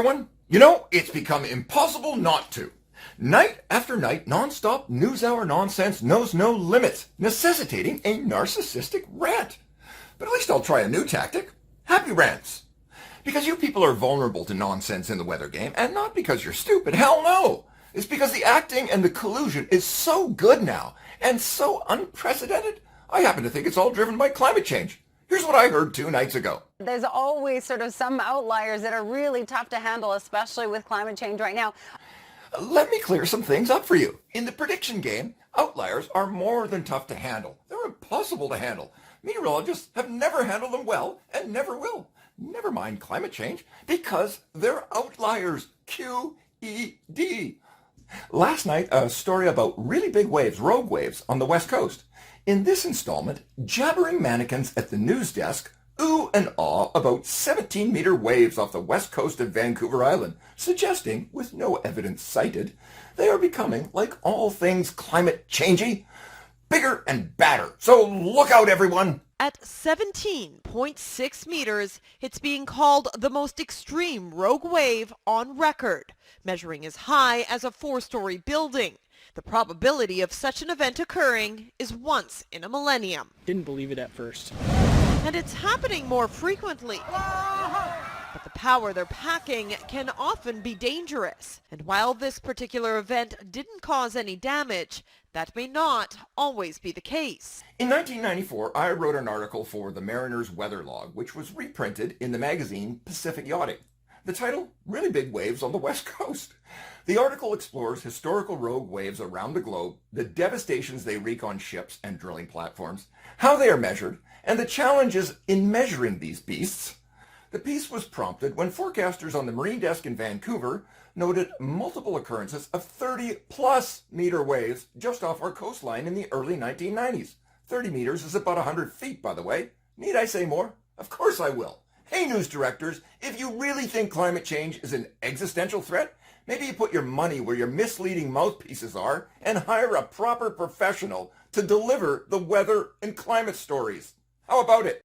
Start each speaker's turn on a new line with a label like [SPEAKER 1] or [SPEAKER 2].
[SPEAKER 1] everyone. It's become impossible not to. Night after night, non-stop news-hour nonsense knows no limits, necessitating a narcissistic rant. But at least I'll try a new tactic. Happy rants. Because you people are vulnerable to nonsense in the weather game, and not because you're stupid. Hell no. It's because the acting and the collusion is so good now, and so unprecedented, I happen to think it's all driven by climate change. Here's what I heard 2 nights ago.
[SPEAKER 2] There's always sort of some outliers that are really tough to handle, especially with climate change right now.
[SPEAKER 1] Let me clear some things up for you. In the prediction game, outliers are more than tough to handle. They're impossible to handle. Meteorologists have never handled them well and never will. Never mind climate change, because they're outliers. QED. Last night, a story about really big waves, rogue waves, on the West Coast. In this installment, jabbering mannequins at the news desk ooh and ah about 17-meter waves off the west coast of Vancouver Island, suggesting, with no evidence cited, they are becoming, like all things climate changey, bigger and badder. So look out, everyone!
[SPEAKER 3] At 17.6 meters, it's being called the most extreme rogue wave on record, measuring as high as a 4-story building. The probability of such an event occurring is once in a millennium.
[SPEAKER 4] Didn't believe it at first.
[SPEAKER 3] And it's happening more frequently. But the power they're packing can often be dangerous. And while this particular event didn't cause any damage, that may not always be the case.
[SPEAKER 1] In 1994, I wrote an article for the Mariner's Weather Log, which was reprinted in the magazine Pacific Yachting. The title, Really Big Waves on the West Coast. The article explores historical rogue waves around the globe, the devastations they wreak on ships and drilling platforms, how they are measured, and the challenges in measuring these beasts. The piece was prompted when forecasters on the marine desk in Vancouver noted multiple occurrences of 30-plus meter waves just off our coastline in the early 1990s. 30 meters is about 100 feet, by the way. Need I say more? Of course I will. Hey, news directors, if you really think climate change is an existential threat, maybe you put your money where your misleading mouthpieces are and hire a proper professional to deliver the weather and climate stories. How about it?